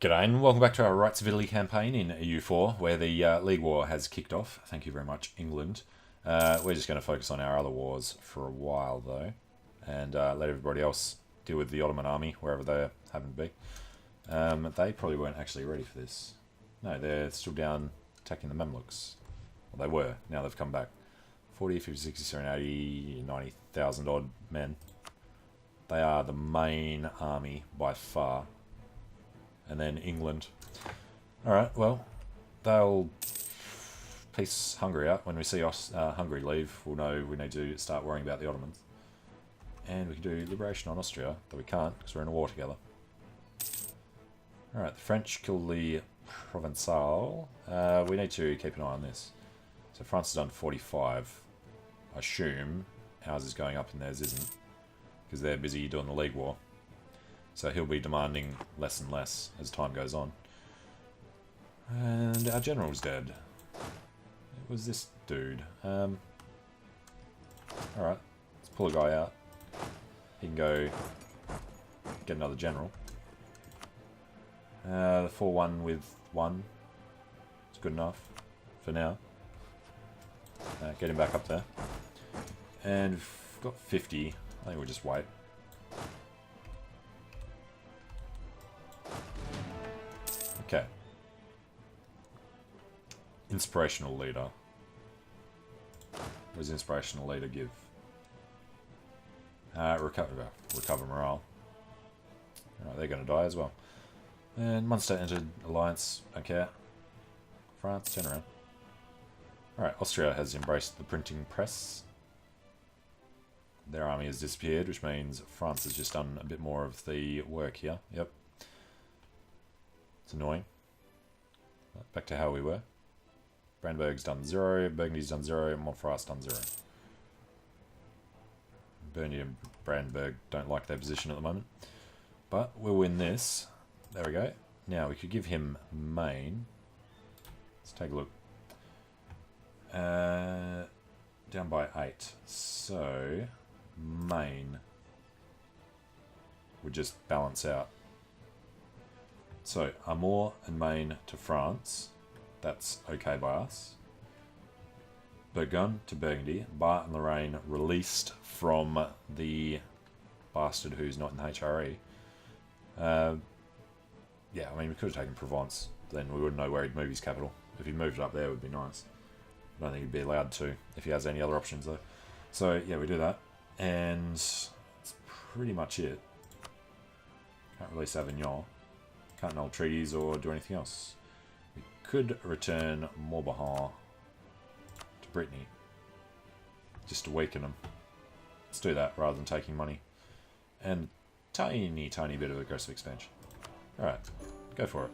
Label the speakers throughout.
Speaker 1: G'day and welcome back to our Rights of Italy campaign in EU4, where the League War has kicked off. Thank you very much, England. We're just going to focus on our other wars for a while, though, and let everybody else deal with the Ottoman army, wherever they happen to be. They probably weren't actually ready for this. No, they're still down attacking the Mamluks. Well, they were. Now they've come back. 40, 50, 60, 70, 80, 90,000 odd men. They are the main army by far. And then England. Alright, well, they'll peace Hungary out. When we see Hungary leave, we'll know we need to start worrying about the Ottomans. And we can do liberation on Austria, though we can't because we're in a war together. Alright, the French kill the Provençal. We need to keep an eye on this. So France has done 45. I assume ours is going up and theirs isn't, because they're busy doing the League War. So he'll be demanding less and less as time goes on. And our general's dead. It was this dude. Alright, let's pull a guy out. He can go get another general. The 4-1 with 1 is good enough for now. Get him back up there. And we've got 50. I think we'll just wait. Okay. Inspirational leader. What does inspirational leader give? Recover morale. Alright, they're going to die as well. And Munster entered alliance. Don't care. France, turn around. Alright, Austria has embraced the printing press. Their army has disappeared, which means France has just done a bit more of the work here. Yep. It's annoying. Back to how we were. Brandenburg's done 0, Burgundy's done 0, Montferrat's done 0. Burgundy and Brandenburg don't like their position at the moment. But we'll win this. There we go. Now we could give him Maine. Let's take a look. Down by 8. So Maine would just balance out. So, Armor and Maine to France. That's okay by us. Burgundy to Burgundy. Bar and Lorraine released from the bastard who's not in the HRE. Yeah, I mean, we could have taken Provence. Then we wouldn't know where he'd move his capital. If he moved it up there, it would be nice. I don't think he'd be allowed to if he has any other options, though. So, yeah, we do that. And that's pretty much it. Can't release Avignon. Can't null treaties or do anything else. We could return Morbihan to Brittany, just to weaken them. Let's do that rather than taking money. And tiny bit of aggressive expansion. Alright, go for it.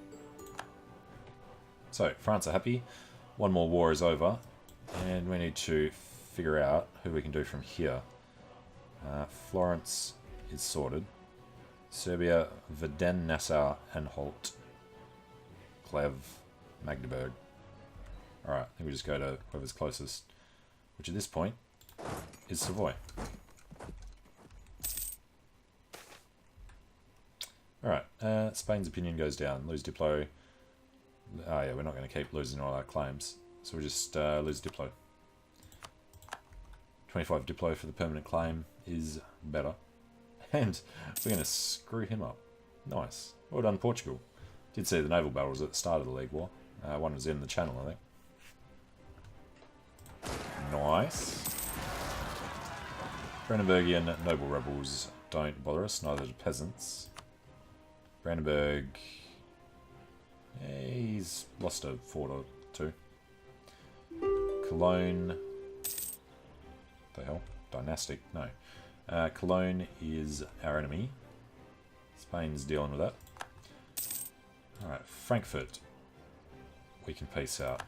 Speaker 1: So, France are happy. One more war is over. And we need to figure out who we can do from here. Florence is sorted. Serbia, Verden, Nassau, Anhalt, Clev, Magdeburg. Alright, I think we just go to whoever's closest, which at this point is Savoy. Alright, Spain's opinion goes down. Lose Diplo. Oh yeah, we're not going to keep losing all our claims, so we'll just lose Diplo. 25 Diplo for the permanent claim is better. And we're going to screw him up. Nice. Well done, Portugal. Did see the naval battles at the start of the League War. One was in the channel, I think. Nice. Brandenburgian noble rebels don't bother us, neither do peasants. Brandenburg... he's lost a fort or two. Cologne... the hell? Dynastic? No. Cologne is our enemy. Spain's dealing with that. Alright, Frankfurt. We can peace out.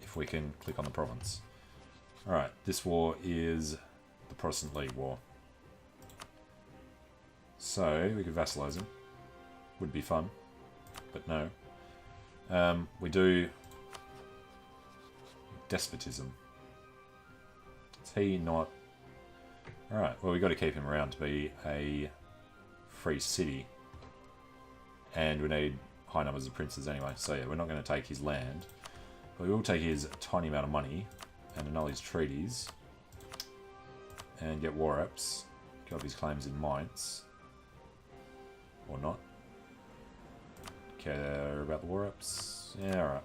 Speaker 1: If we can click on the province. Alright, this war is the Protestant League War. So, we could vassalize him. Would be fun. But no. We do... despotism. Is he not... Alright, well we've got to keep him around to be a free city. And we need high numbers of princes anyway. So yeah, we're not going to take his land. But we will take his tiny amount of money and annul his treaties. And get war reps. Get up his claims in Mainz. Or not. Care about the war reps? Yeah, alright.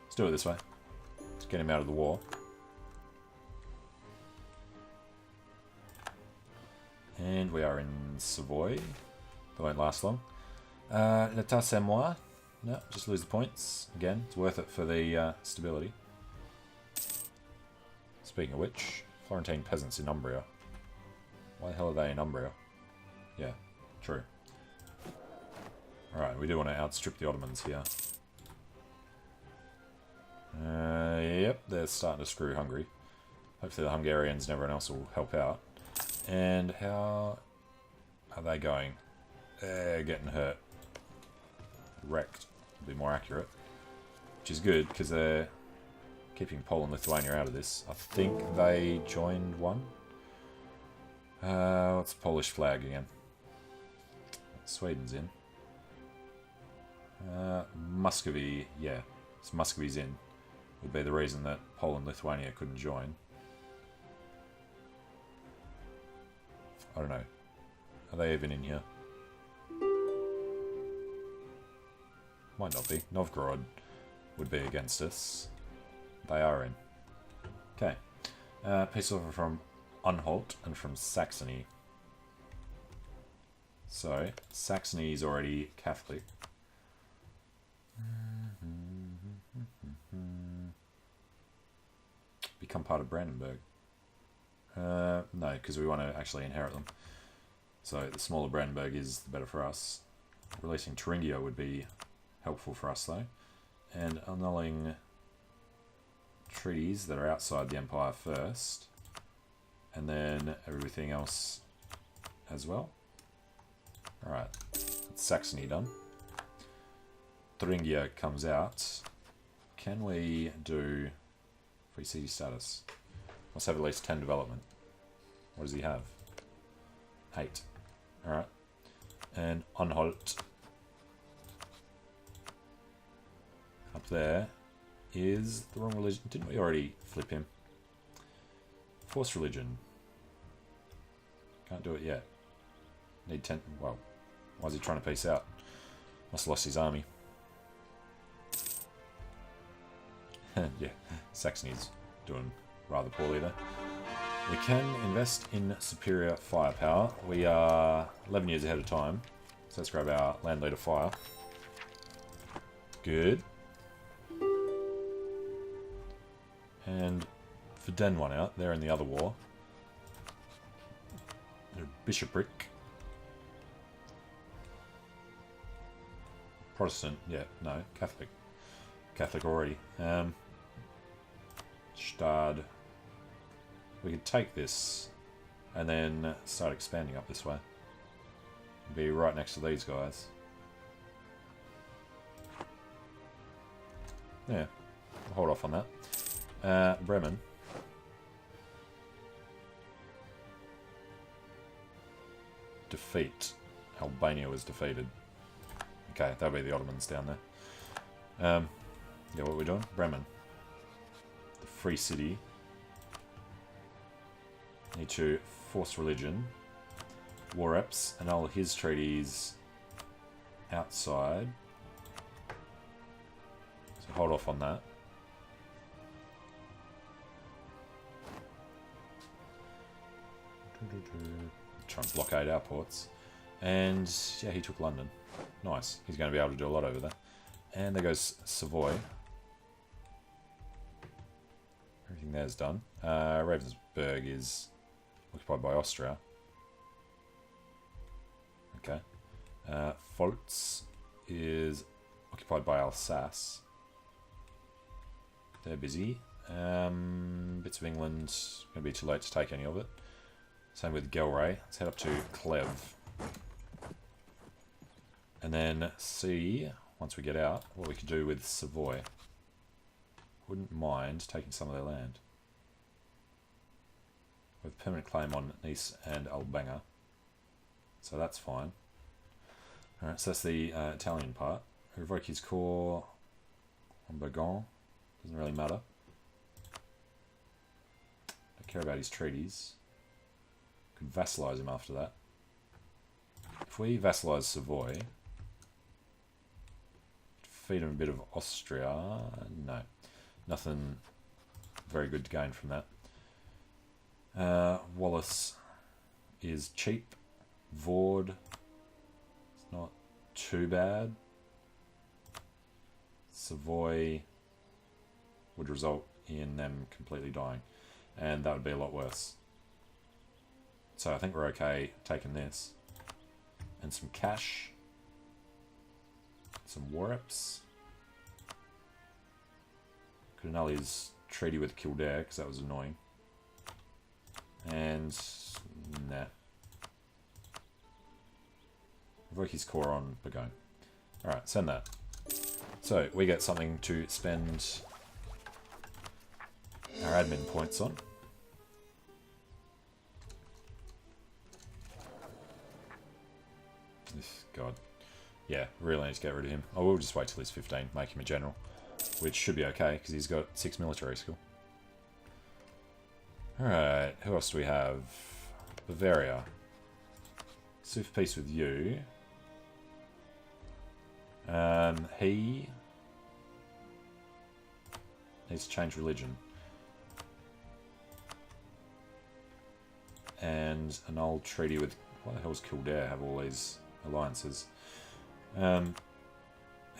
Speaker 1: Let's do it this way. Let's get him out of the war. And we are in Savoy. That won't last long. L'État c'est moi. No, just lose the points. Again, it's worth it for the stability. Speaking of which, Florentine peasants in Umbria. Why the hell are they in Umbria? Yeah, true. Alright, we do want to outstrip the Ottomans here. Yep, they're starting to screw Hungary. Hopefully the Hungarians and everyone else will help out. And how are they going? They're getting hurt. Wrecked, to be more accurate. Which is good, because they're keeping Poland and Lithuania out of this. I think they joined one. What's the Polish flag again? Sweden's in. Muscovy, yeah. So Muscovy's in. Would be the reason that Poland and Lithuania couldn't join. I don't know. Are they even in here? Might not be. Novgorod would be against us. They are in. Okay. Peace offer from Anhalt and from Saxony. So, Saxony is already Catholic. Become part of Brandenburg. No, because we want to actually inherit them. So the smaller Brandenburg is the better for us. Releasing Thuringia would be helpful for us though. And annulling treaties that are outside the Empire first. And then everything else as well. Alright, that's Saxony done. Thuringia comes out. Can we do free city status? Must have at least 10 development. What does he have? 8. Alright. And Anhalt. Up there is the wrong religion. Didn't we already flip him? Force religion. Can't do it yet. Need 10. Well, why is he trying to peace out? Must have lost his army. Yeah, Saxony's doing rather poorly there. We can invest in superior firepower. We are 11 years ahead of time. So let's grab our land leader fire. Good. And for Den one out, they're in the other war. They're bishopric. Protestant, yeah, no, Catholic. Catholic already. Stad. We could take this and then start expanding up this way. Be right next to these guys. Yeah, we'll hold off on that. Bremen. Defeat. Albania was defeated. Okay, that'll be the Ottomans down there. Yeah, what are we doing? Bremen. The free city. Need to force religion. War reps. Annul his treaties outside. So hold off on that. Try and blockade our ports. And yeah, he took London. Nice. He's going to be able to do a lot over there. And there goes Savoy. Everything there's done. Ravensburg is occupied by Austria. Okay. Pfalz is occupied by Alsace. They're busy. Bits of England. Going to be too late to take any of it. Same with Gelray. Let's head up to Clev. And then see, once we get out, what we could do with Savoy. Wouldn't mind taking some of their land. With permanent claim on Nice and Albanga. So that's fine. Alright, so that's the Italian part. Revoke his core on Burgon. Doesn't really matter. Don't care about his treaties. Could vassalize him after that. If we vassalize Savoy, feed him a bit of Austria. No, nothing very good to gain from that. Wallace is cheap. Vord, it's not too bad. Savoy would result in them completely dying, and that would be a lot worse. So I think we're okay taking this. And some cash. Some war reps. Could annul his treaty with Kildare, because that was annoying. And nah. Revoke his core on Burgoyne. Alright, send that. So, we get something to spend our admin points on. God. Yeah, really need to get rid of him. I will just wait till he's 15, make him a general. Which should be okay, because he's got 6 military skill. Alright, who else do we have? Bavaria. Sue for peace with you. He needs to change religion. And an old treaty with... Why the hell does Kildare have all these alliances? And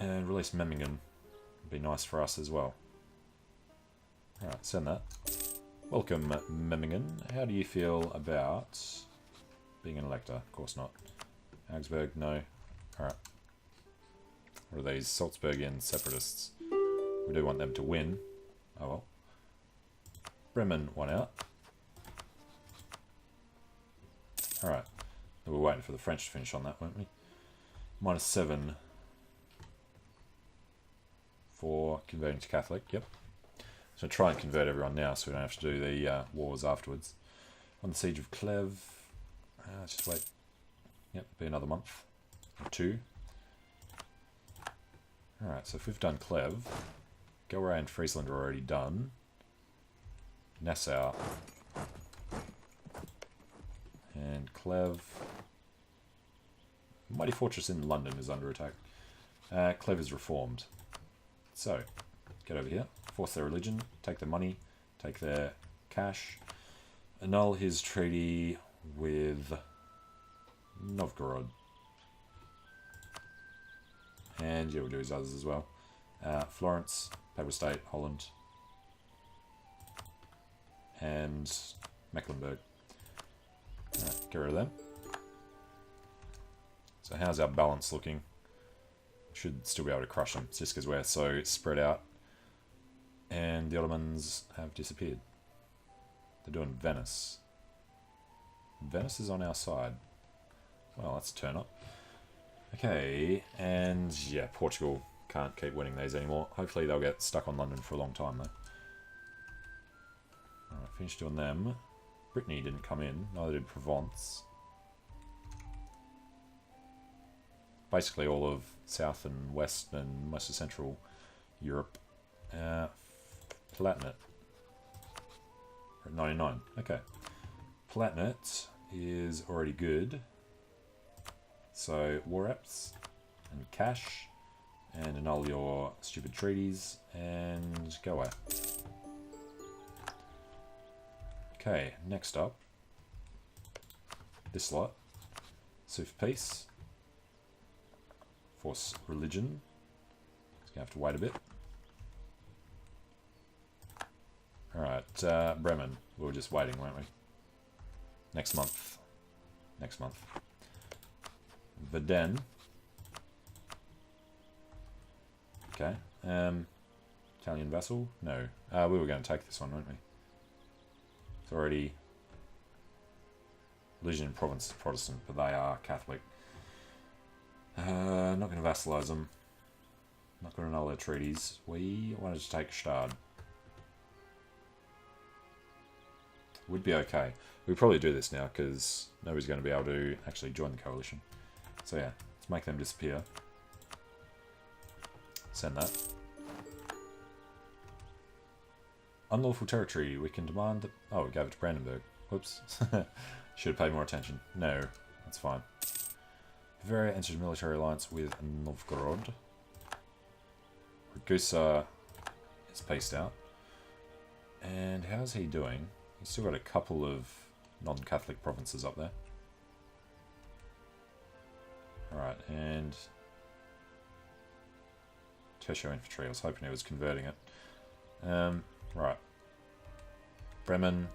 Speaker 1: release Memmingen. Would be nice for us as well. Alright, send that. Welcome, Memmingen. How do you feel about being an elector? Of course not. Augsburg, no. Alright. What are these? Salzburgian separatists. We do want them to win. Oh well. Bremen won out. Alright. We were waiting for the French to finish on that, weren't we? -7 for converting to Catholic, yep. So try and convert everyone now so we don't have to do the wars afterwards. On the Siege of Clèves, let's just wait. Yep, be another month or 2. Alright, so if we've done Clèves, Gelre and Friesland are already done. Nassau and Clèves. Mighty Fortress in London is under attack. Clèves is reformed. So, get over here, force their religion, take their money, take their cash, annul his treaty with Novgorod. And yeah, we'll do his others as well. Florence, Papal State, Holland, and Mecklenburg. Get rid of them. So how's our balance looking? Should still be able to crush them. It's just because we're so spread out. And the Ottomans have disappeared. They're doing Venice. Venice is on our side. Well, that's a turn up. Okay, and yeah, Portugal can't keep winning these anymore. Hopefully they'll get stuck on London for a long time though. Alright, finished doing them. Brittany didn't come in, neither did Provence. Basically all of South and West and most of Central Europe. Palatinate. We're at 99. Okay. Palatinate is already good. So, war reps and cash and annul your stupid treaties and go away. Okay, next up. This lot. Sue for peace. Force religion. It's gonna have to wait a bit. Alright, Bremen. We were just waiting, weren't we? Next month. Next month. Verden. Okay. Italian vassal? No. We were going to take this one, weren't we? It's already... Legion Province is Protestant, but they are Catholic. Not going to vassalize them. Not going to annul their treaties. We wanted to take Stade. Would be okay. We'd probably do this now because nobody's going to be able to actually join the coalition. So yeah, let's Let's make them disappear. Send that. Unlawful territory. We can demand that... Oh, we gave it to Brandenburg. Whoops. Should have paid more attention. No, that's fine. Bavaria entered a military alliance with Novgorod. Ragusa is paced out. And how's he doing? He's still got a couple of non-Catholic provinces up there. Alright, and... Tertiary infantry. I was hoping he was converting it. Right. Bremen.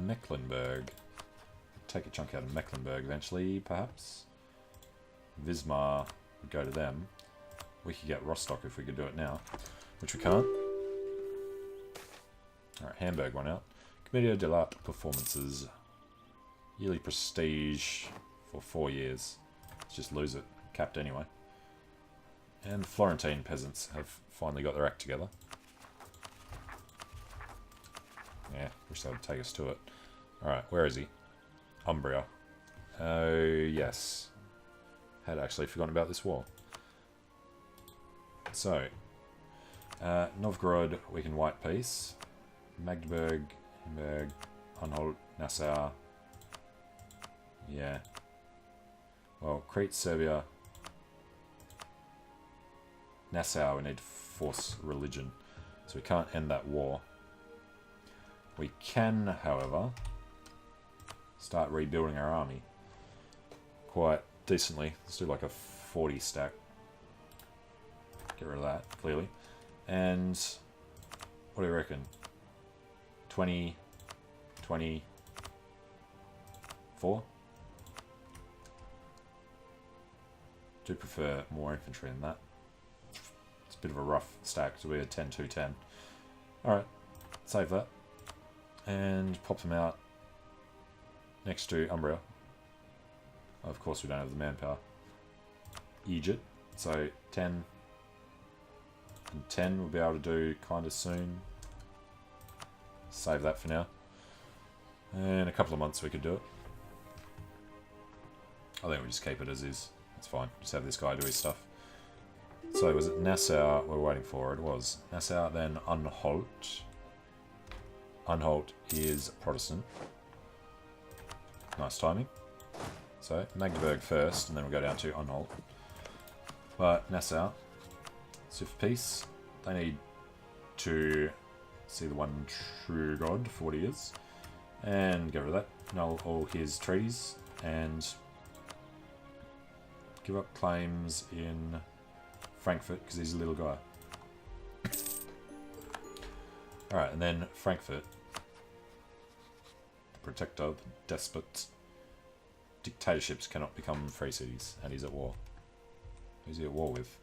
Speaker 1: Mecklenburg. Take a chunk out of Mecklenburg eventually, perhaps. Wismar would go to them. We could get Rostock if we could do it now, which we can't. Alright, Hamburg went out. Commedia dell'arte performances. Yearly prestige for 4 years. Let's just lose it. Capped anyway. And the Florentine peasants have finally got their act together. Yeah, wish they would take us to it. Alright, where is he? Umbria. Oh, yes. Had actually forgotten about this war. So, Novgorod, we can white peace. Magdeburg, Hamburg, Anhalt, Nassau. Yeah. Well, Crete, Serbia. Nassau, we need to force religion. So we can't end that war. We can, however, start rebuilding our army quite decently. Let's do like a 40 stack. Get rid of that, clearly. And what do you reckon? 20, 24? Do prefer more infantry than that. It's a bit of a rough stack, so we're 10, 2, 10. Alright, save that. And pop them out next to Umbria. Of course we don't have the manpower. Egypt. So 10 and 10 we'll be able to do kind of soon. Save that for now. In a couple of months we could do it. I think we just keep it as is. That's fine. Just have this guy do his stuff. So was it Nassau we're waiting for? It was. Nassau, then Anhalt. Anhalt is Protestant. Nice timing. So, Magdeburg first, and then we'll go down to Anhalt. But Nassau, so for peace, they need to see the one true God for 40 years. And get rid of that. Null all his treaties, and give up claims in Frankfurt, because he's a little guy. Alright, and then Frankfurt. The protector, the despot. Dictatorships cannot become free cities, and he's at war. Who's he at war with?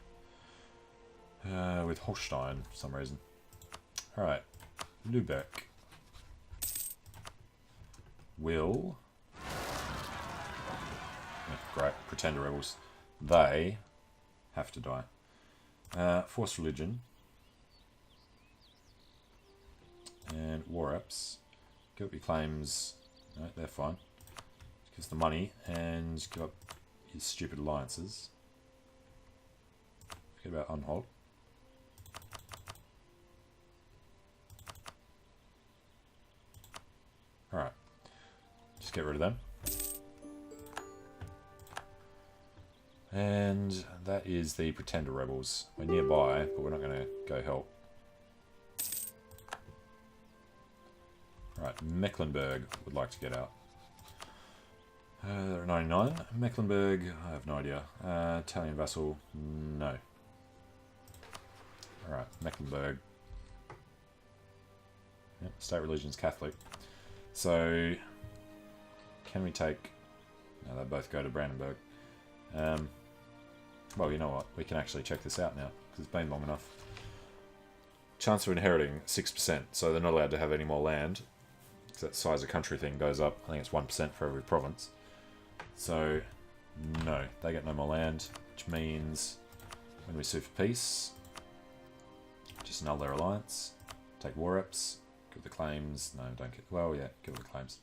Speaker 1: With Holstein, for some reason. Alright, Lübeck. Will... Great, pretender rebels. They have to die. Force religion. And war apps. Give up your claims. No, they're fine. Give us the money and give up your stupid alliances. Forget about Anhalt. Alright. Just get rid of them. And that is the Pretender Rebels. We're nearby, but we're not going to go help. Right, Mecklenburg would like to get out. They're at 99. Mecklenburg, I have no idea. Italian vassal, no. Alright, Mecklenburg. Yep, state religion's Catholic. So, can we take... No, they both go to Brandenburg. Well, you know what? We can actually check this out now, because it's been long enough. Chance of inheriting, 6%, so they're not allowed to have any more land. Because that size of country thing goes up. I think it's 1% for every province. So, no, they get no more land, which means when we sue for peace, just annul their alliance, take war reps, give the claims, no, don't get, well, yeah, give the claims,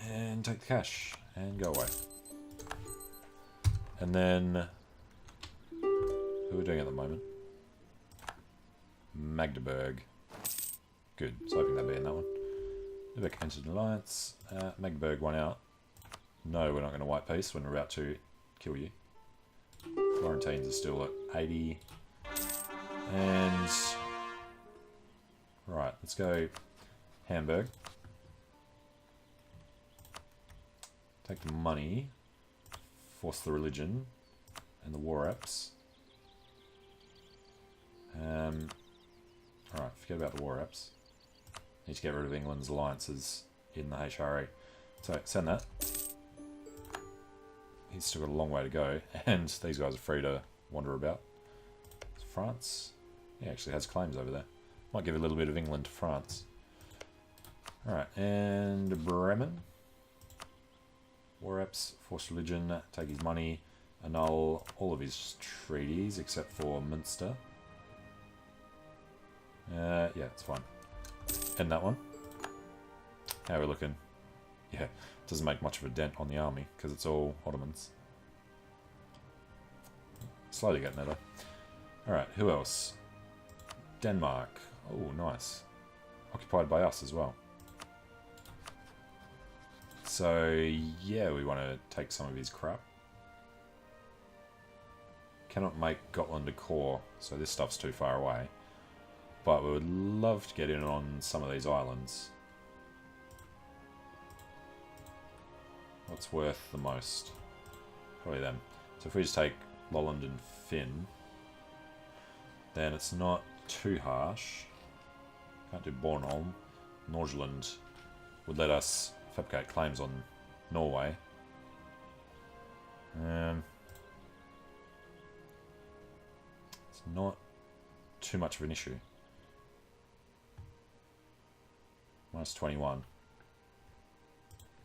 Speaker 1: and take the cash, and go away. And then, who are we doing at the moment? Magdeburg. Good. I was hoping that'd be in that one. Lubeck entered an alliance. Magdeburg won out. No, we're not going to white peace when we're about to kill you. Florentines are still at 80. And... right, let's go Hamburg. Take the money. Force the religion. And the war apps. Alright, forget about the war apps. Need to get rid of England's alliances in the HRE. So, send that. He's still got a long way to go, and these guys are free to wander about. France. He actually has claims over there. Might give a little bit of England to France. Alright, and Bremen. War apps, force religion, take his money, annul all of his treaties except for Munster. Yeah, it's fine. End that one. How are we looking? Yeah, doesn't make much of a dent on the army because it's all Ottomans. Slowly getting there though. Alright, who else? Denmark. Oh, nice. Occupied by us as well. So, yeah, we want to take some of his crap. Cannot make Gotland a core, so this stuff's too far away. But we would love to get in on some of these islands. What's worth the most? Probably them. So if we just take Lolland and Finn, then it's not too harsh. Can't do Bornholm. Norgeland would let us fabricate claims on Norway. It's not too much of an issue. Minus 21.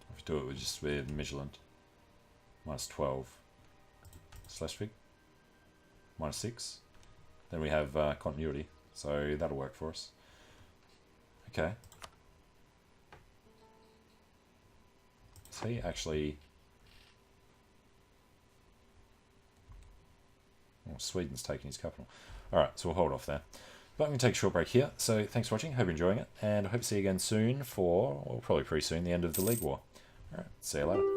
Speaker 1: If we do it just with Midland. Minus 12. Schleswig. Minus 6. Then we have continuity. So that'll work for us. Okay. Is he actually... oh, Sweden's taking his capital. Alright, so we'll hold off there. But I'm going to take a short break here. So thanks for watching. Hope you're enjoying it. And I hope to see you again soon for, or probably pretty soon, the end of the League War. Alright, see you later.